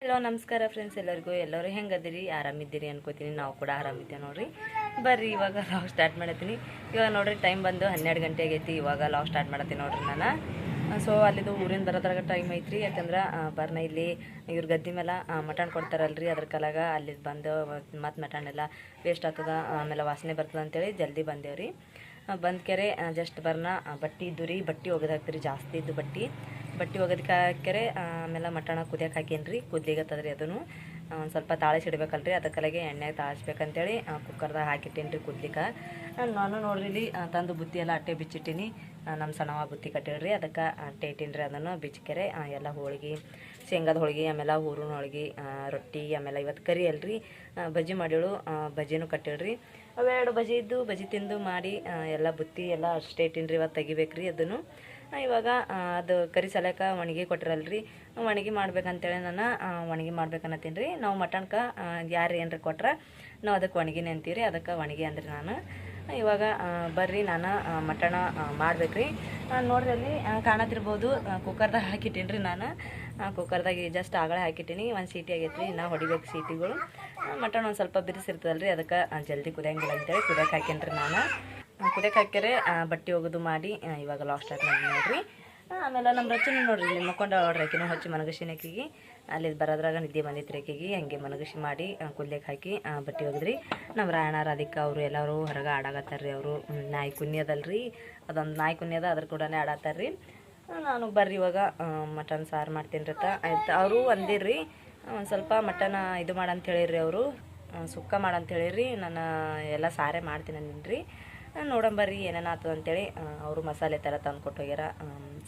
Hello ನಮಸ್ಕಾರ friends, ಎಲ್ಲರೂ ಹೆಂಗದಿರಿ? ಆರಾಮಿದ್ದೀರಿ ಅನ್ಕೋತೀನಿ. ನಾವು ಕೂಡ ಆರಾಮಿದ್ದೇವೆ ನೋಡ್ರಿ. ಬರ್ರಿ ಇವಾಗ ಲಾಗ್ ಸ್ಟಾರ್ಟ್ ಮಾಡತ್ತೀನಿ. ಇವಾಗ ನೋಡ್ರಿ ಟೈಮ್ ಬಂದು 12 ಗಂಟೆ ಆಗೈತಿ. ಇವಾಗ ಲಾಗ್ ಸ್ಟಾರ್ಟ್ ಮಾಡತ್ತೀನಿ ನೋಡ್ರಿ ನಾನು. ಸೊ ಅಲ್ಲಿದು ಊರಿಂದ ಬರೋದ್ರಾಗ ಟೈಮ್ ಐತ್ರಿ. ಯಾಕಂದ್ರೆ ಬರ್ನ ಇಲ್ಲಿ ಇವ್ರ ಗದ್ದೆ ಮೇಲೆ ಮಟನ್ ಕೊಡ್ತಾರಲ್ರಿ, ಅದ್ರ ಕಾಲಾಗ ಅಲ್ಲಿ ಬಂದು ಮತ್ತು ಮಟನ್ ಎಲ್ಲ ವೇಸ್ಟ್ ಆಗ್ತದ, ಆಮೇಲೆ ವಾಸನೆ ಬರ್ತದೆ ಅಂತೇಳಿ ಜಲ್ದಿ ಬಂದೇವ್ರಿ. ಬಂದ ಕೆರೆ ಜಸ್ಟ್ ಬರ್ನ ಬಟ್ಟೆ ಇದ್ದು ರೀ, ಬಟ್ಟೆ ಒಗದು ಹಾಕ್ತೀರಿ, ಜಾಸ್ತಿ ಇದ್ದು ಬಟ್ಟೆ ಒಗದಕ್ಕೆ ಹಾಕ್ಯಾರೆ. ಆಮೇಲೆ ಮಟಣ ಕುದಿಯಕ್ಕೆ ಹಾಕೇನ್ರಿ, ಕುದ್ಲಿಗತ್ತದ್ರಿ. ಅದನ್ನು ಒಂದು ಸ್ವಲ್ಪ ತಾಳಿಸಿಡ್ಬೇಕಲ್ರಿ, ಅದಕ್ಕಲಾಗೆ ಎಣ್ಣೆಗೆ ತಾಳಿಸ್ಬೇಕಂತೇಳಿ ಕುಕ್ಕರ್ದಾಗ ಹಾಕಿಟ್ಟೇನ್ರಿ ಕುದ್ಲಿಕ್ಕೆ. ನಾನು ನೋಡ್ರಿ ಇಲ್ಲಿ ತಂದು ಬುತ್ತಿ ಎಲ್ಲ ಅಟ್ಟೆ ಬಿಚ್ಚಿಟ್ಟೀನಿ. ನಮ್ಮ ಸಣ್ಣವ ಬುತ್ತಿ ಕಟ್ಟಿಳ್ರಿ, ಅದಕ್ಕೆ ಅಟ್ಟೆ ಇಟ್ಟೀನಿ. ಅದನ್ನು ಬಿಚ್ಚಿಕೆರೆ ಎಲ್ಲ ಹೋಳಿಗೆ, ಶೇಂಗಾದ ಹೋಳಿಗೆ, ಆಮೇಲೆ ಹೂರಿನ ಹೋಳಿಗೆ, ರೊಟ್ಟಿ, ಆಮೇಲೆ ಇವತ್ತು ಕರಿ ಅಲ್ರಿ, ಬಜ್ಜಿ ಮಾಡಿಳು, ಬಜ್ಜಿನೂ ಕಟ್ಟಿಳ್ರಿ. ಅವೆರಡು ಬಜ್ಜಿ ಇದ್ದು ಬಜ್ಜಿ ತಿಂದು ಮಾಡಿ ಎಲ್ಲ ಬುತ್ತಿ ಎಲ್ಲ ಅಷ್ಟೇ ಇಟ್ಟೀನಿ ರೀ. ಇವತ್ತು ತೆಗಿಬೇಕ್ರಿ ಅದನ್ನು. ಇವಾಗ ಅದು ಕರಿ ಸಲಕ ಒಣಗಿ ಕೊಟ್ಟಿರಲ್ರಿ, ಒಣಗಿ ಮಾಡ್ಬೇಕಂತೇಳಿ ನಾನು ಒಣಗಿ ಮಾಡ್ಬೇಕನ್ನತ್ತೀನಿ ರೀ. ನಾವು ಮಟನ್ಗೆ ಯಾರು ಏನ್ರಿ ಕೊಟ್ರೆ ನಾವು ಅದಕ್ಕೆ ಒಣಗಿನೇ ಅಂತೀವಿ ರೀ, ಅದಕ್ಕೆ ಒಣಗಿ ಅಂದ್ರಿ ನಾನು. ಇವಾಗ ಬರ್ರಿ ನಾನು ಮಟಣ ಮಾಡ್ಬೇಕ್ರಿ. ನೋಡ್ರಿ ಅಲ್ಲಿ ಕಾಣತಿರ್ಬೋದು, ಕುಕ್ಕರ್ದಾಗ ಹಾಕಿಟ್ಟೀನಿ ರೀ ನಾನು. ಕುಕ್ಕರ್ದಾಗ ಜಸ್ಟ್ ಆಗಲೇ ಹಾಕಿಟ್ಟೀನಿ. ಒಂದು ಸೀಟಿ ಆಗೈತೆ ರೀ, ಇನ್ನೂ ಹೊಡಿಬೇಕು ಸೀಟಿಗಳು. ಮಟನ್ ಒಂದು ಸ್ವಲ್ಪ ಬಿರಿಸಿರ್ತದಲ್ರಿ, ಅದಕ್ಕೆ ಜಲ್ದಿ ಕುದಿಯಂಗಿಲ್ಲ ಅಂತೇಳಿ ಕುದಿಯಕ್ಕೆ ಹಾಕೇನ್ರಿ ನಾನು. ಕುದಿಯಕ್ಕೆ ಹಾಕ್ಯಾರೆ ಬಟ್ಟೆ ಒಗೆದು ಮಾಡಿ ಇವಾಗ ಲಾಗ್ ಸ್ಟಾರ್ಟ್ ಮಾಡಿ ನೋಡ್ರಿ. ಆಮೇಲೆ ನಮ್ಮ ರಚನೆ ನೋಡ್ರಿ, ಇಲ್ಲಿ ಮಕ್ಕೊಂಡು ನೋಡ್ರಿ, ಆಕಿನೂ ಹಚ್ಚಿ ಮನಗಶಿನ ಆಕಿಗೆ ಅಲ್ಲಿ ಬರೋದ್ರಾಗ ನಿದ್ದೆ ಬಂದಿತ್ತು ಆಕಿಗೆ. ಹಂಗೆ ಮನಗಶಿ ಮಾಡಿ ಕುದ್ಲಿಕ್ಕೆ ಹಾಕಿ ಬಟ್ಟೆ ಒಗೆದ್ರಿ. ನಮ್ಮ ರಾಯಣ್ಣ ರಾಧಿಕಾ ಅವರು ಎಲ್ಲರೂ ಹೊರಗೆ ಆಡಾಕತ್ತಾರ್ರಿ. ಅವರು ನಾಯಿ ಕುನ್ನಿ ಅದಲ್ರಿ, ಅದೊಂದು ನಾಯಿ ಕುನ್ನಿ ಅದ, ಅದ್ರ ಕೂಡ ಆಡಾತ್ತಾರ್ರಿ. ನಾನು ಬರ್ರಿ ಇವಾಗ ಮಟನ್ ಸಾರು ಮಾಡ್ತೀನಿ ರೀ. ಆಯ್ತು ಅವರು ಅಂದಿರ್ರಿ, ಒಂದು ಸ್ವಲ್ಪ ಮಟನ್ ಇದು ಮಾಡಂತ ಹೇಳಿರಿ, ಅವರು ಸುಕ್ಕ ಮಾಡಂತ ಹೇಳಿರಿ. ನಾನು ಎಲ್ಲ ಸಾರೇ ಮಾಡ್ತೀನಿ ಅಂದಿನಿ. ನೋಡಂಬರ್ರಿ ಏನೇನು ಆಗ್ತದೆ ಅಂತೇಳಿ. ಅವರು ಮಸಾಲೆ ಥರ ತಂದು ಕೊಟ್ಟು ಹೋಗ್ಯಾರ.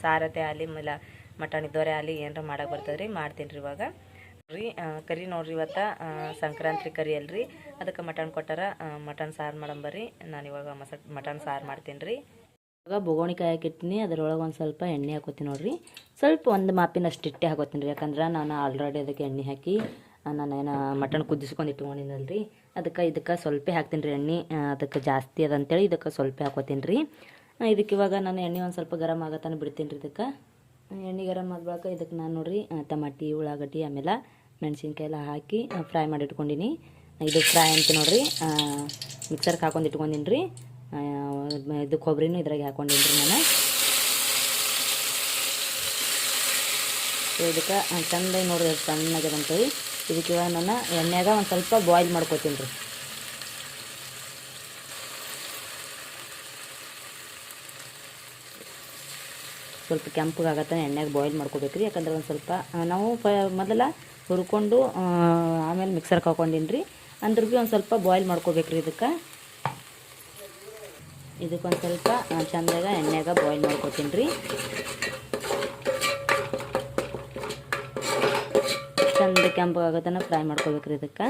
ಸಾರತೆ ಆಗಲಿ ಇಲ್ಲ ಮಟನ್ ಇದ್ದವರೇ ಆಗಲಿ ಏನಾರ ಮಾಡಕ್ಕೆ ಬರ್ತದೆ ರೀ, ಮಾಡ್ತೀನಿ ರೀ ಇವಾಗ ರೀ. ಕರಿ ನೋಡ್ರಿ, ಇವತ್ತು ಸಂಕ್ರಾಂತಿ ಕರಿ ಅಲ್ರಿ, ಅದಕ್ಕೆ ಮಟನ್ ಕೊಟ್ಟಾರ. ಮಟನ್ ಸಾರು ಮಾಡಂಬರ್ರಿ. ನಾನು ಇವಾಗ ಮಟನ್ ಸಾರು ಮಾಡ್ತೀನಿ ರೀ. ಇವಾಗ ಬೊಗೋಣಿಕಾಯಿ ಹಾಕಿಟ್ಟಿನಿ, ಅದರೊಳಗೆ ಒಂದು ಸ್ವಲ್ಪ ಎಣ್ಣೆ ಹಾಕೋತೀನಿ ನೋಡ್ರಿ. ಸ್ವಲ್ಪ ಒಂದು ಮಾಪಿನಷ್ಟು ಇಟ್ಟೆ ಹಾಕೋತೀನಿ ರೀ, ಯಾಕಂದ್ರೆ ನಾನು ಆಲ್ರೆಡಿ ಅದಕ್ಕೆ ಎಣ್ಣೆ ಹಾಕಿ ನಾನೇನು ಮಟನ್ ಕುದಿಸ್ಕೊಂಡು ಇಟ್ಕೊಂಡಿನಲ್ರಿ, ಇದಕ್ಕೆ ಸ್ವಲ್ಪ ಹಾಕ್ತೀನಿ ರೀ ಎಣ್ಣೆ. ಅದಕ್ಕೆ ಜಾಸ್ತಿ ಅದಂತೇಳಿ ಇದಕ್ಕೆ ಸ್ವಲ್ಪ ಹಾಕೋತೀನಿ ರೀ. ಇದಕ್ಕೆ ಇವಾಗ ನಾನು ಎಣ್ಣೆ ಒಂದು ಸ್ವಲ್ಪ ಗರಮ್ ಆಗತ್ತಾನೆ ಬಿಡ್ತೀನಿ ರೀ. ಇದಕ್ಕೆ ಎಣ್ಣೆ ಗರಮ್ ಆದ ಬಳಿಕ ಇದಕ್ಕೆ ನಾನು ನೋಡ್ರಿ ಟಮಾಟಿ, ಉಳ್ಳಾಗಡ್ಡಿ, ಆಮೇಲೆ ಮೆಣಸಿನ್ಕಾಯಿ ಎಲ್ಲ ಹಾಕಿ ಫ್ರೈ ಮಾಡಿ ಇಟ್ಕೊಂಡಿನಿ. ಇದು ಫ್ರೈ ಅಂತ ನೋಡ್ರಿ, ಮಿಕ್ಸರ್ಗೆ ಹಾಕೊಂಡು ಇಟ್ಕೊಂಡಿನಿ ರೀ. ಇದು ಕೊಬ್ಬರಿನೂ ಇದ್ರಾಗೆ ಹಾಕೊಂಡಿನಿ ರೀ ನಾನು. ಇದಕ್ಕೆ ಚಂದಾಗಿ ನೋಡ್ರಿ ಸಣ್ಣಾಗ್ಯದಂತೇಳಿ ಇದಕ್ಕೆ ಇವಾಗ ನಾನು ಎಣ್ಣೆಗೆ ಒಂದು ಸ್ವಲ್ಪ ಬಾಯ್ಲ್ ಮಾಡ್ಕೊತೀನಿ ರೀ. ಸ್ವಲ್ಪ ಕೆಂಪಗಾಗತ್ತೆ ಎಣ್ಣೆಗೆ ಬಾಯ್ಲ್ ಮಾಡ್ಕೋಬೇಕ್ರಿ. ಯಾಕಂದ್ರೆ ಒಂದು ಸ್ವಲ್ಪ ನಾವು ಮೊದಲ ಹುರ್ಕೊಂಡು ಆಮೇಲೆ ಮಿಕ್ಸರ್ಗೆ ಹಾಕೊಂಡಿನಿ ರೀ. ಅಂದ್ರೂ ಭೀ ಒಂದು ಸ್ವಲ್ಪ ಬಾಯ್ಲ್ ಮಾಡ್ಕೋಬೇಕ್ರಿ. ಇದಕ್ಕೊಂದು ಸ್ವಲ್ಪ ಚಂದಾಗ ಎಣ್ಣೆಗೆ ಬಾಯ್ಲ್ ಮಾಡ್ಕೊತೀನಿ ರೀ. ಚಂದ ಕೆಂಪಗಾಗತ್ತನ ಫ್ರೈ ಮಾಡ್ಕೋಬೇಕ್ರಿ. ಇದಕ್ಕೆ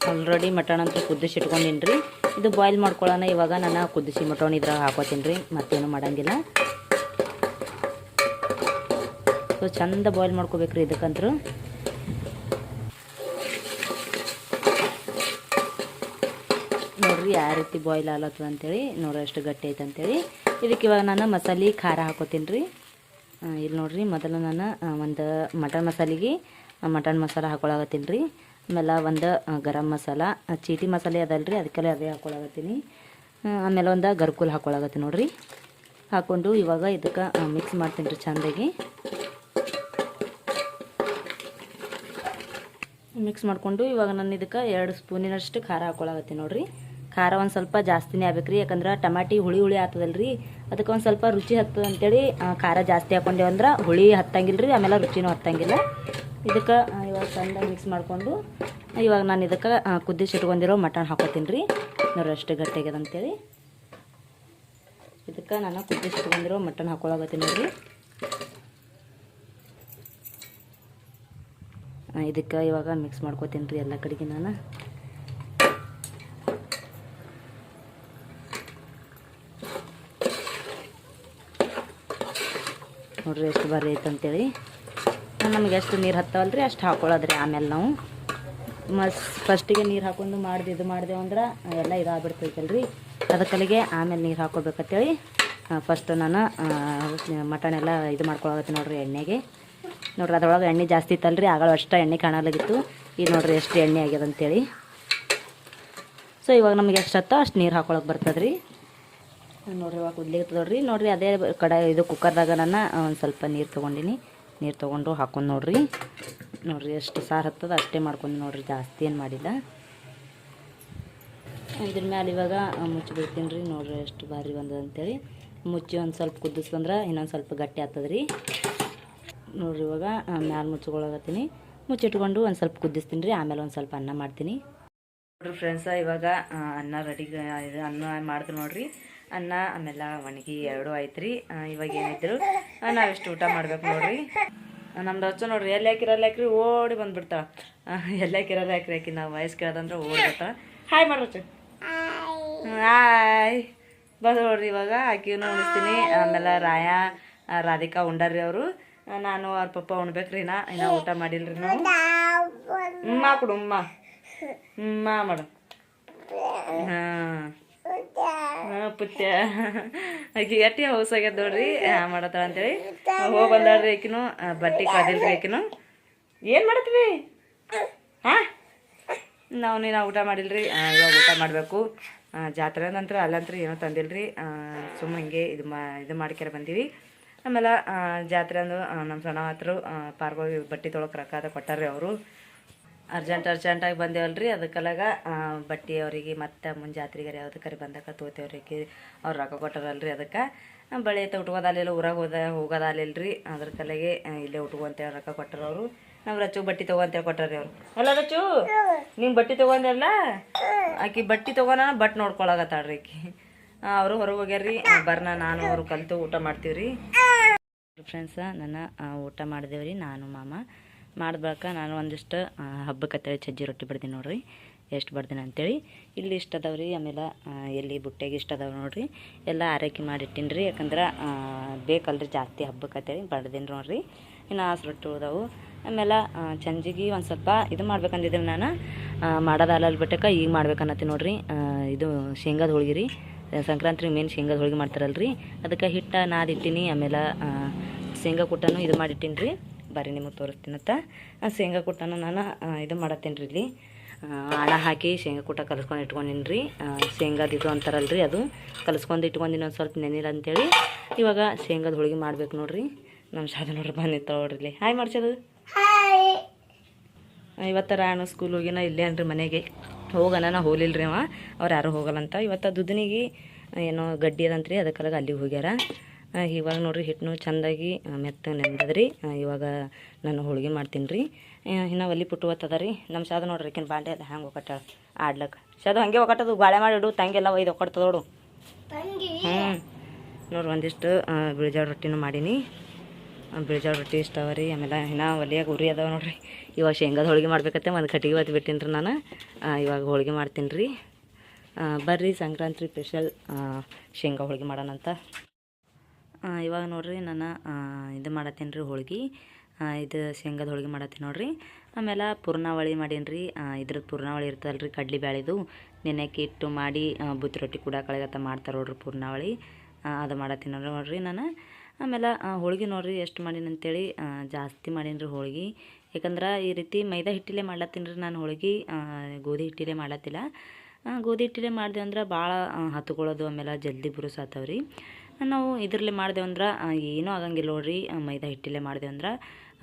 ಆಲ್ರೆಡಿ ಮಟನ್ ಅಂತ ಕುದಿಸಿ ಇಟ್ಕೊಂಡಿನಿ ರೀ. ಇದು ಬಾಯ್ಲ್ ಮಾಡ್ಕೊಳ್ಳೋಣ. ಇವಾಗ ನಾನು ಕುದಿಸಿ ಮಟನ್ ಇದ್ರಾಗ ಹಾಕೋತೀನಿ ರೀ, ಮತ್ತೇನು ಮಾಡೋಂಗಿಲ್ಲ. ಸೊ ಚಂದ ಬಾಯ್ಲ್ ಮಾಡ್ಕೋಬೇಕ್ರಿ ಇದಕ್ಕಂತೂ. ನೋಡ್ರಿ ಯಾವ ರೀತಿ ಬಾಯ್ಲ್ ಆಗ್ಲತ್ತದ ಅಂತೇಳಿ, ನೋಡ್ರಿ ಎಷ್ಟು ಗಟ್ಟಿ ಐತೆ ಅಂತೇಳಿ. ಇದಕ್ಕೆ ಇವಾಗ ನಾನು ಮಸಾಲೆ ಖಾರ ಹಾಕೋತೀನಿ ರೀ. ಇಲ್ಲಿ ನೋಡ್ರಿ, ಮೊದಲು ನಾನು ಒಂದು ಮಟನ್ ಮಸಾಲೆಗೆ ಮಟನ್ ಮಸಾಲ ಹಾಕೊಳಗತ್ತೀನಿ ರೀ. ಆಮೇಲೆ ಒಂದು ಗರಂ ಮಸಾಲ, ಚೀಟಿ ಮಸಾಲೆ ಅದಲ್ರಿ, ಅದಕ್ಕೆಲ್ಲ ಅದೇ ಹಾಕೊಳಗತ್ತೀನಿ. ಆಮೇಲೆ ಒಂದು ಗರ್ಕುಲ್ ಹಾಕೊಳಗತ್ತೀನಿ ನೋಡ್ರಿ. ಹಾಕ್ಕೊಂಡು ಇವಾಗ ಇದಕ್ಕೆ ಮಿಕ್ಸ್ ಮಾಡ್ತೀನಿ ರೀ ಚೆಂದಾಗಿ. ಮಿಕ್ಸ್ ಮಾಡಿಕೊಂಡು ಇವಾಗ ನಾನು ಇದಕ್ಕೆ 2 ಸ್ಪೂನಿನಷ್ಟು ಖಾರ ಹಾಕೊಳಗತ್ತೀನಿ ನೋಡ್ರಿ. ಖಾರ ಒಂದು ಸ್ವಲ್ಪ ಜಾಸ್ತಿನೇ ಆಗ್ಬೇಕ್ರಿ, ಯಾಕಂದ್ರೆ ಟಮಾಟಿ ಹುಳಿ ಆಗ್ತದಲ್ರಿ, ಅದಕ್ಕೆ ಒಂದು ಸ್ವಲ್ಪ ರುಚಿ ಹತ್ತದ ಅಂತೇಳಿ ಖಾರ ಜಾಸ್ತಿ ಹಾಕೊಂಡೇವು ಅಂದ್ರೆ ಹುಳಿ ಹತ್ತಂಗಿಲ್ಲ ರೀ, ಆಮೇಲೆ ರುಚಿನೂ ಹತ್ತಂಗಿಲ್ಲ. ಇದಕ್ಕೆ ಇವಾಗ ಚಂದಾಗಿ ಮಿಕ್ಸ್ ಮಾಡಿಕೊಂಡು ಇವಾಗ ನಾನು ಇದಕ್ಕೆ ಕುದಿಸಿ ಇಟ್ಕೊಂಡಿರೋ ಮಟನ್ ಹಾಕೋತೀನಿ ರೀ. ನೋಡ್ರಿ ಅಷ್ಟು ಗಟ್ಟಿಯಾಗ್ಯದ ಅಂತೇಳಿ. ಇದಕ್ಕೆ ನಾನು ಕುದಿಸಿ ಇಟ್ಕೊಂಡಿರೋ ಮಟನ್ ಹಾಕೊಳಗತ್ತೀನಿ ನೋಡ್ರಿ. ಇದಕ್ಕೆ ಇವಾಗ ಮಿಕ್ಸ್ ಮಾಡ್ಕೋತೀನಿ ರೀ ಎಲ್ಲ ಕಡೆಗೆ ನಾನು. ನೋಡ್ರಿ ಎಷ್ಟು ಬಾರಿ ಐತೆ ಅಂತೇಳಿ. ನಮ್ಗೆ ಎಷ್ಟು ನೀರು ಹತ್ತವಲ್ರಿ ಅಷ್ಟು ಹಾಕೊಳ್ಳೋದ್ರಿ. ಆಮೇಲೆ ನಾವು ಫಸ್ಟಿಗೆ ನೀರು ಹಾಕೊಂಡು ಇದು ಮಾಡಿದೆವು ಅಂದ್ರೆ ಎಲ್ಲ ಇದಾಗ್ಬಿಡ್ತೈತಲ್ರಿ, ಅದಕ್ಕಲ್ಲಿಗೆ ಆಮೇಲೆ ನೀರು ಹಾಕೋಬೇಕಂತೇಳಿ ಫಸ್ಟ್ ನಾನು ಮಟನ್ ಎಲ್ಲ ಇದು ಮಾಡ್ಕೊಳಗತ್ತೀನಿ ನೋಡ್ರಿ ಎಣ್ಣೆಗೆ. ನೋಡ್ರಿ ಅದ್ರೊಳಗೆ ಎಣ್ಣೆ ಜಾಸ್ತಿ ಇತ್ತಲ್ರಿ ಆಗಳ ಅಷ್ಟು ಎಣ್ಣೆ ಕಾಣಲಾಗಿತ್ತು. ಈಗ ನೋಡ್ರಿ ಎಷ್ಟು ಎಣ್ಣೆ ಆಗ್ಯದ ಅಂತೇಳಿ. ಸೊ ಇವಾಗ ನಮಗೆ ಎಷ್ಟು ಹತ್ತೋ ಅಷ್ಟು ನೀರು ಹಾಕೊಳಕ್ಕೆ ಬರ್ತದೆ ರೀ. ನೋಡ್ರಿ ಇವಾಗ ಕುದ್ಲಿಕ್ಕೆ ನೋಡ್ರಿ. ನೋಡ್ರಿ ಅದೇ ಇದು ಕುಕ್ಕರ್ದಾಗ ನಾನು ಒಂದು ಸ್ವಲ್ಪ ನೀರು ತೊಗೊಂಡಿನಿ. ನೀರು ತೊಗೊಂಡು ಹಾಕೊಂಡು ನೋಡ್ರಿ ಎಷ್ಟು ಸಾರು ಹತ್ತದ ಅಷ್ಟೇ ಮಾಡ್ಕೊಂಡು ನೋಡ್ರಿ, ಜಾಸ್ತಿ ಏನು ಮಾಡಿಲ್ಲ. ಇದ್ರ ಮ್ಯಾಲೆ ಇವಾಗ ಮುಚ್ಚಿ ಬಿಡ್ತೀನಿ ರೀ. ನೋಡ್ರಿ ಎಷ್ಟು ಭಾರಿ ಬಂದದ ಅಂತೇಳಿ. ಮುಚ್ಚಿ ಒಂದು ಸ್ವಲ್ಪ ಕುದಿಸ್ಕೊಂಡ್ರೆ ಇನ್ನೊಂದು ಸ್ವಲ್ಪ ಗಟ್ಟಿ ಆಗ್ತದೆ ರೀ. ನೋಡ್ರಿ ಇವಾಗ ಮ್ಯಾಲೆ ಮುಚ್ಕೊಳಗತ್ತೀನಿ. ಮುಚ್ಚಿಟ್ಕೊಂಡು ಒಂದು ಸ್ವಲ್ಪ ಕುದಿಸ್ತೀನಿ ರೀ. ಆಮೇಲೆ ಒಂದು ಸ್ವಲ್ಪ ಅನ್ನ ಮಾಡ್ತೀನಿ ನೋಡ್ರಿ ಫ್ರೆಂಡ್ಸ. ಇವಾಗ ಅನ್ನ ರೆಡಿ ಅನ್ನ ಮಾಡ್ತೀನಿ ನೋಡ್ರಿ. ಅನ್ನ ಆಮೇಲೆ ಒಣಗಿ ಎರಡೂ ಆಯ್ತು ರೀ. ಇವಾಗ ಏನಿದ್ರು ನಾವೆಷ್ಟು ಊಟ ಮಾಡ್ಬೇಕು ನೋಡ್ರಿ. ನಮ್ದು ಹಚ್ಚು ನೋಡ್ರಿ, ಎಲ್ಲಿ ಹಾಕಿರಿ ಓಡಿ ಬಂದುಬಿಡ್ತಾಳೆ. ಎಲ್ಲಿ ಹಾಕಿ ನಾವು ವಯಸ್ಸು ಕೇಳೋದಂದ್ರೆ ಓಡ್ಬಿಡ್ತಾಳೆ. ಹಾಯ್ ಮಾಡ್ರಚ್ಚು. ಹಾಯ್ ಬಂದು ನೋಡ್ರಿ. ಇವಾಗ ಆಕಿನೂ ಉಣಿಸ್ತೀನಿ. ಆಮೇಲೆ ರಾಧಿಕಾ ಉಂಡಾರ್ರಿ ಅವರು. ನಾನು ಅವ್ರ ಪಪ್ಪ ಉಣ್ಬೇಕ್ರಿ. ಇನ್ನ ಊಟ ಮಾಡಿಲ್ರಿ ನಾವು. ಕೊಡು ಮಾಡು. ಹಾಂ ಪುತ್ಯ ಆಕಿ ಎಟ್ಟಿ ಹೌಸಾಗ್ಯದ ನೋಡ್ರಿ ಮಾಡತ್ತಾಳ ಅಂತೇಳಿ. ಹೋಗಿ ಬಂದಾಳ್ರಿ ಆಕಿನು. ಬಟ್ಟೆ ಕಾದಿಲ್ರಿ ಆಕಿನು. ಏನು ಮಾಡತ್ತೀವಿ? ಹಾಂ ನಾವು ಊಟ ಮಾಡಿಲ್ರಿ. ಇವಾಗ ಊಟ ಮಾಡಬೇಕು. ಜಾತ್ರೆ ನಂತರ ಅಲ್ಲಂತ್ರ ಏನೋ ತಂದಿಲ್ರಿ. ಸುಮ್ಮ ಹಿಂಗೆ ಇದು ಮಾಡ್ಕ್ಯಾರ ಬಂದೀವಿ. ಆಮೇಲೆ ಜಾತ್ರೆ ಅಂದು ನಮ್ಮ ಸಣ್ಣ ಹತ್ರ ಪಾರ್ಗೋಗಿ ಬಟ್ಟೆ ತೊಳಕ್ಕೆ ರೊಕ್ಕ ಕೊಟ್ಟಾರ್ರಿ ಅವರು. ಅರ್ಜೆಂಟಾಗಿ ಬಂದೇವಲ್ರಿ. ಅದಕ್ಕೆಲ್ಲಾಗ ಬಟ್ಟೆ ಅವರಿಗೆ ಮತ್ತು ಮುಂದೆ ಜಾತ್ರೆಗಾರಿ ಯಾವುದಕ್ಕಾರಿ ಬಂದಾಗ ತೋತೇವ್ರಿಗೆ ಅವ್ರು ರೊಕ್ಕ ಕೊಟ್ಟಾರಲ್ರಿ. ಅದಕ್ಕೆ ಬಳೆ ಐತೆ ಉಟ್ಕೋದಾಲಿಲ್ಲ, ಊರಾಗ ಹೋಗೋದಾಲಿಲ್ರಿ. ಅದ್ರ ಕಲೆಗೆ ಇಲ್ಲೇ ಉಟ್ಕೊ ಅಂತೇಳಿ ರೊಕ್ಕ ಕೊಟ್ಟಾರ ಅವರು. ನಾವು ರಚ್ಚು ಬಟ್ಟೆ ತೊಗೊ ಅಂತೇಳಿ ಕೊಟ್ಟಾರ್ರಿ ಅವರು. ಅಲ್ಲ ರಚ್ಚು ನಿಂಗೆ ಬಟ್ಟೆ ತೊಗೊಂಡಲ್ಲ, ಆಕಿ ಬಟ್ಟೆ ತೊಗೊಂಡ ಬಟ್ ನೋಡ್ಕೊಳಗತ್ತಾಳ್ರಿ ಆಕಿ. ಅವರು ಹೊರಗೆ ಹೋಗ್ಯಾರ್ರಿ. ನಾನು ಅವರು ಕಲಿತು ಊಟ ಮಾಡ್ತೀವ್ರಿ ಫ್ರೆಂಡ್ಸ. ನನ್ನ ಊಟ ಮಾಡಿದೇವ್ರಿ ನಾನು ಮಾಮ. ಮಾಡ್ಬೇಕಾ ನಾನು ಒಂದಿಷ್ಟು ಹಬ್ಬಕ್ಕೆ ಅಂತೇಳಿ ಸಜ್ಜಿ ರೊಟ್ಟಿ ಬಡ್ದೀನಿ ನೋಡ್ರಿ. ಎಷ್ಟು ಬಡ್ದೀನಿ ಅಂತೇಳಿ ಇಲ್ಲಿ ಇಷ್ಟ ಅದಾವೆ ರೀ. ಆಮೇಲೆ ಎಲ್ಲಿ ಬುಟ್ಟೆಗೆ ಇಷ್ಟ ಅದಾವೆ ನೋಡ್ರಿ. ಎಲ್ಲ ಆರೈಕೆ ಮಾಡಿಟ್ಟಿನಿ ರೀ. ಯಾಕಂದ್ರೆ ಬೇಕಲ್ರಿ ಜಾಸ್ತಿ ಹಬ್ಬಕ್ಕೆ ಅಂತೇಳಿ ಬಡ್ದೀನಿ ನೋಡ್ರಿ. ಇನ್ನು ಆಸು ರೊಟ್ಟಿ ಉಳ್ದಾವು. ಆಮೇಲೆ ಸಂಜೆಗೆ ಒಂದು ಸ್ವಲ್ಪ ಇದು ಮಾಡ್ಬೇಕಂದಿದ್ರಿ ನಾನು. ಮಾಡೋದಲ್ಲ ಬಿಟ್ಟಕ್ಕೆ ಈಗ ಮಾಡ್ಬೇಕನ್ನತ್ತೀನಿ ನೋಡ್ರಿ. ಇದು ಶೇಂಗಾದ ಹೋಳ್ಗೆ ರೀ. ಸಂಕ್ರಾಂತಿ ಮೇನ್ ಶೇಂಗಾದ ಹೋಳ್ಗೆ ಮಾಡ್ತಾರಲ್ರಿ. ಅದಕ್ಕೆ ಹಿಟ್ಟು ನಾದಿಟ್ಟಿನಿ. ಆಮೇಲೆ ಶೇಂಗಾ ಕೂಟನೂ ಇದು ಮಾಡಿಟ್ಟಿನಿ ರೀ. ಬರ್ರಿ ನಿಮಗೆ ತೋರಿಸ್ತೀನತ್ತ. ಶೇಂಗಾ ಕೂಟನ ನಾನು ಇದು ಮಾಡತ್ತೀನಿ ರೀ. ಇಲ್ಲಿ ಆಳ ಹಾಕಿ ಶೇಂಗಾ ಕೂಟ ಕಲಿಸ್ಕೊಂಡು ಇಟ್ಕೊಂಡಿನಿ ರೀ. ಶೇಂಗಾದ ಇದು ಅಂತಾರಲ್ರಿ, ಅದು ಕಲಿಸ್ಕೊಂಡು ಇಟ್ಕೊಂಡಿನಿ ಒಂದು ಸ್ವಲ್ಪ ನೆನಿಲ್ಲ ಅಂತೇಳಿ. ಇವಾಗ ಶೇಂಗಾದ ಹೋಳ್ಗೆ ಮಾಡ್ಬೇಕು ನೋಡ್ರಿ. ನಮ್ಮ ಶಾದ ನೋಡ್ರಿ ಬಂದಿತ್ತು ನೋಡ್ರಿ. ಇಲ್ಲಿ ಹಾಯ್ ಮಾಡ್ಸೋದು. ಇವತ್ತು ರಾಣು ಸ್ಕೂಲ್ ಹೋಗಿನ ಇಲ್ಲೇ ಅನ್ರಿ ಮನೆಗೆ ಹೋಗೋಣ. ಹೋಲಿಲ್ರಿ ಅವ್ರು ಯಾರೂ ಹೋಗಲ್ಲಂತ. ಇವತ್ತು ದುದ್ದನಿಗೆ ಏನೋ ಗಡ್ಡಿ ಅದಂತ್ರಿ, ಅದಕ್ಕೆಲ್ಲ ಅಲ್ಲಿಗೆ ಹೋಗ್ಯಾರ. ಇವಾಗ ನೋಡ್ರಿ ಹಿಟ್ಟನು ಚೆಂದಾಗಿ ಮೆತ್ತಗೆ ನೆಂದದ್ರಿ. ಇವಾಗ ನಾನು ಹೋಳ್ಗೆ ಮಾಡ್ತೀನಿ ರೀ. ಇನ್ನು ಒಲಿ ಪುಟ್ಟುವತ್ತದ ರೀ. ನಮ್ಮ ಶಾದ ನೋಡ್ರಿ ಆಕಿನ ಬಾಂಡೆ ಎಲ್ಲ ಹ್ಯಾಂಗೆ ಒಕ್ಕಟ್ಟಾಳ ಆಡ್ಲಕ್ಕೆ. ಶಾದು ಹಂಗೆ ಒಕ್ಕಟ್ಟದು ಬಾಳೆ ಮಾಡಿಡು. ತಂಗೆಲ್ಲ ಒಯ್ದು ಒಕ್ಕಡ್ತದ ನೋಡು. ನೋಡ್ರಿ ಒಂದಿಷ್ಟು ಬಿಳಿಜಾಳ ರೊಟ್ಟಿನೂ ಮಾಡೀನಿ. ಬಿಳಿಜಾಳ ರೊಟ್ಟಿ ಇಷ್ಟ ಅವ ರೀ. ಆಮೇಲೆ ಇನ್ನು ಒಲಿಯಾಗ ಉರಿ ಅದಾವ ನೋಡ್ರಿ. ಇವಾಗ ಶೇಂಗಾದ ಹೋಳ್ಗೆ ಮಾಡ್ಬೇಕತ್ತೆ. ಒಂದು ಕಟ್ಟಿಗೆ ಹೊತ್ತು ಬಿಟ್ಟಿನಿ ರೀ ನಾನು. ಇವಾಗ ಹೋಳ್ಗೆ ಮಾಡ್ತೀನಿ ರೀ. ಬರ್ರಿ ಸಂಕ್ರಾಂತಿ ಸ್ಪೆಷಲ್ ಶೇಂಗಾ ಹೋಳ್ಗೆ ಮಾಡೋಣಂತ. ಇವಾಗ ನೋಡ್ರಿ ನಾನು ಇದು ಮಾಡತ್ತೀನಿ ರೀ ಹೋಳ್ಗೆ. ಇದು ಶೇಂಗಾದ ಹೋಳ್ಗೆ ಮಾಡತ್ತೀನಿ ನೋಡ್ರಿ. ಆಮೇಲೆ ಪೂರ್ಣಾವಳಿ ಮಾಡೀನಿ ರೀ. ಇದ್ರದ್ದು ಪೂರ್ಣಾವಳಿ ಇರ್ತದಲ್ರಿ, ಕಡ್ಲಿ ಬ್ಯಾಳಿದು ನೆನೆಕ್ಕೆ ಇಟ್ಟು ಮಾಡಿ ಬುತ್ತಿ ರೊಟ್ಟಿ ಕೂಡ ಕಳೆಗತ್ತ ಮಾಡ್ತಾರೆ ನೋಡ್ರಿ ಪೂರ್ಣಾವಳಿ. ಅದು ಮಾಡತ್ತೀನಿ ನೋಡ್ರಿ ನಾನು. ಆಮೇಲೆ ಹೋಳ್ಗೆ ನೋಡ್ರಿ ಎಷ್ಟು ಮಾಡೀನಿ ಅಂತೇಳಿ ಜಾಸ್ತಿ ಮಾಡೀನಿ ರೀ ಹೋಳ್ಗೆ. ಯಾಕಂದ್ರೆ ಈ ರೀತಿ ಮೈದಾ ಹಿಟ್ಟಿಲೇ ಮಾಡ್ಲತ್ತೀನಿ ರೀ ನಾನು ಹೋಳ್ಗೆ. ಗೋಧಿ ಹಿಟ್ಟಿಲೇ ಮಾಡ್ಲತ್ತಿಲ್ಲ. ಗೋಧಿ ಹಿಟ್ಟಿಲೇ ಮಾಡಿದೆ ಅಂದ್ರೆ ಭಾಳ ಹತ್ಕೊಳ್ಳೋದು, ಆಮೇಲೆ ಜಲ್ದಿ ಬುರುಸು ಆತವ್ರಿ. ನಾವು ಇದರಲ್ಲೇ ಮಾಡಿದೆವು ಅಂದ್ರೆ ಏನೂ ಆಗಂಗಿಲ್ಲ ನೋಡ್ರಿ. ಮೈದಾ ಹಿಟ್ಟಿಲೇ ಮಾಡಿದೆವು ಅಂದ್ರೆ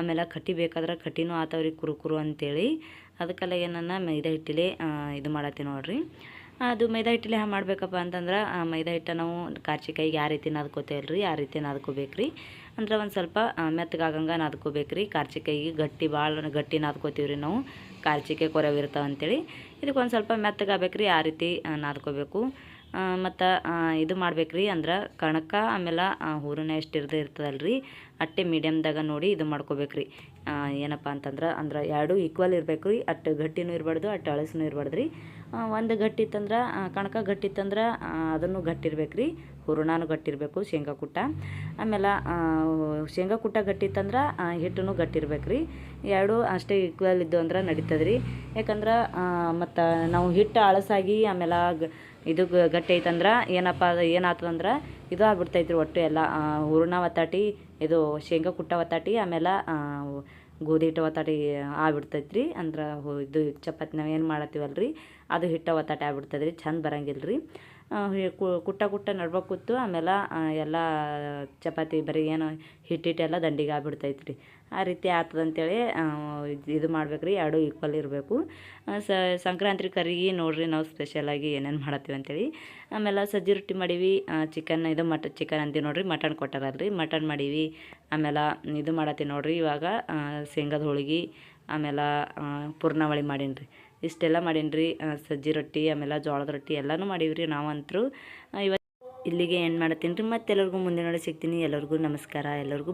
ಆಮೇಲೆ ಕಟ್ಟಿ ಬೇಕಾದ್ರೆ ಕಟ್ಟಿನೂ ಆತವ್ರಿ ಕುರು ಅಂತೇಳಿ. ಅದಕ್ಕೆಲ್ಲ ನಾನು ಮೈದಾ ಹಿಟ್ಟಿಲೇ ಇದು ಮಾಡತ್ತೀನಿ ನೋಡ್ರಿ. ಅದು ಮೈದಾ ಹಿಟ್ಟಿಲೆ ಹ್ಯಾಂಗೆ ಮಾಡಬೇಕಪ್ಪ ಅಂತಂದ್ರೆ ಮೈದಾ ಹಿಟ್ಟು ನಾವು ಕಾರ್ಚಿಕಾಯಿಗೆ ಯಾವ ರೀತಿ ನಾದ್ಕೋತೇವಲ್ಲ ರೀ, ಆ ರೀತಿ ನಾದ್ಕೋಬೇಕು ರೀ. ಅಂದ್ರೆ ಒಂದು ಸ್ವಲ್ಪ ಮೆತ್ತಗಾಗಂಗೆ ನಾದ್ಕೋಬೇಕು ರೀ. ಕಾರ್ಚಿಕಾಯಿಗೆ ಭಾಳ ಗಟ್ಟಿ ನಾದ್ಕೋತೀವಿ ರೀ ನಾವು, ಕಾರ್ಚಿಕಾಯಿ ಕೊರವು ಇರ್ತಾವೆ ಅಂತೇಳಿ. ಇದಕ್ಕೆ ಒಂದು ಸ್ವಲ್ಪ ಮೆತ್ತಗಾಗಬೇಕು ರೀ, ಆ ರೀತಿ ನಾದ್ಕೋಬೇಕು. ಮತ್ತು ಇದು ಮಾಡ್ಬೇಕು ರೀ. ಅಂದ್ರೆ ಕಣಕ ಆಮೇಲೆ ಹೂರಣ ಎಷ್ಟು ಇರ್ತದಲ್ಲ ರೀ, ಅಟ್ಟೆ ಮೀಡಿಯಮ್ದಾಗ ನೋಡಿ ಇದು ಮಾಡ್ಕೋಬೇಕು ರೀ. ಏನಪ್ಪ ಅಂದ್ರೆ ಎರಡೂ ಈಕ್ವಲ್ ಇರಬೇಕು ರೀ. ಅಟ್ಟು ಗಟ್ಟಿನೂ ಇರಬಾರ್ದು, ಅಟ್ಟು ಅಳಸನೂ ಇರಬಾರ್ದು ರೀ. ಒಂದು ಗಟ್ಟಿ ಇತ್ತಂದ್ರೆ ಕಣಕ ಗಟ್ಟಿ ಇತ್ತಂದ್ರೆ ಅದನ್ನು ಗಟ್ಟಿರ್ಬೇಕು ರೀ. ಹೂರಣನೂ ಗಟ್ಟಿರಬೇಕು ಶೇಂಗಾ ಕುಟ್ಟ. ಆಮೇಲೆ ಶೇಂಗಾ ಕುಟ್ಟ ಗಟ್ಟಿ ಇತ್ತಂದ್ರೆ ಹಿಟ್ಟೂ ಗಟ್ಟಿರ್ಬೇಕು ರೀ. ಎರಡೂ ಅಷ್ಟೇ ಈಕ್ವಲ್ ಇದ್ದು ಅಂದ್ರೆ ನಡೀತದೆ ರೀ. ಯಾಕಂದ್ರೆ ಮತ್ತು ನಾವು ಹಿಟ್ಟು ಅಳಸಾಗಿ ಆಮೇಲೆ ಇದು ಗಟ್ಟಿ ಐತಂದ್ರೆ ಏನಪ್ಪ ಏನಾಗ್ತದಂದ್ರೆ ಇದು ಆಗ್ಬಿಡ್ತೈತೆ ರೀ. ಒಟ್ಟು ಎಲ್ಲ ಹೂರಣ ಒತ್ತಾಟಿ, ಇದು ಶೇಂಗಾ ಕುಟ್ಟ ಒತ್ತಾಟಿ, ಆಮೇಲೆ ಗೋಧಿ ಹಿಟ್ಟು ಒತ್ತಾಟಿ ಆಗ್ಬಿಡ್ತೈತೆ ರೀ. ಅಂದ್ರೆ ಇದು ಚಪಾತಿ ನಾವು ಏನು ಮಾಡತ್ತೀವಲ್ಲ ರೀ ಅದು ಹಿಟ್ಟು ಒತ್ತಾಟಿ ಆಗ್ಬಿಡ್ತದೆ ರೀ, ಚಂದ ಬರಂಗಿಲ್ಲ ರೀ. ಕುಟ್ಟ ನಡ್ಬೇಕು ಕೂತು ಆಮೇಲೆ ಎಲ್ಲ ಚಪಾತಿ ಬರೀ ಏನು ಹಿಟ್ಟೆಲ್ಲ ದಂಡಿಗೆ ಆಗ್ಬಿಡ್ತೈತೆ ರೀ. ಆ ರೀತಿ ಆಗ್ತದಂತೇಳಿ ಇದು ಮಾಡ್ಬೇಕು ರೀ, ಎರಡೂ ಈಕ್ವಲ್ ಇರಬೇಕು. ಸಂಕ್ರಾಂತಿ ಕರಿಗೆ ನೋಡಿರಿ ನಾವು ಸ್ಪೆಷಲಾಗಿ ಏನೇನು ಮಾಡತ್ತೀವಿ ಅಂತೇಳಿ. ಆಮೇಲೆ ಸಜ್ಜಿ ರೊಟ್ಟಿ ಮಾಡೀವಿ, ಚಿಕನ್ ಇದು ಚಿಕನ್ ಅಂತೀವಿ ನೋಡಿರಿ, ಮಟನ್ ಕೊಟ್ಟಾರಲ್ಲ ರೀ, ಮಟನ್ ಮಾಡೀವಿ. ಆಮೇಲೆ ಇದು ಮಾಡತ್ತೀವಿ ನೋಡಿರಿ ಇವಾಗ ಶೇಂಗಾದ ಹೋಳ್ಗೆ, ಆಮೇಲೆ ಪೂರ್ಣವಳಿ ಮಾಡೀನಿ ರೀ. ಇಷ್ಟೆಲ್ಲ ಮಾಡೀನಿ ರೀ, ಸಜ್ಜಿ ರೊಟ್ಟಿ ಆಮೇಲೆ ಜೋಳದ ರೊಟ್ಟಿ ಎಲ್ಲನೂ ಮಾಡೀವಿ ರೀ ನಾವಂತರೂ. ಇವತ್ತು ಇಲ್ಲಿಗೆ ಏನು ಮಾಡತ್ತೀನಿ ರೀ. ಮತ್ತೆ ಎಲ್ಲರಿಗೂ ಮುಂದಿನ ನೋಡಿ ಸಿಗ್ತೀನಿ. ಎಲ್ಲರಿಗೂ ನಮಸ್ಕಾರ. ಎಲ್ಲರಿಗೂ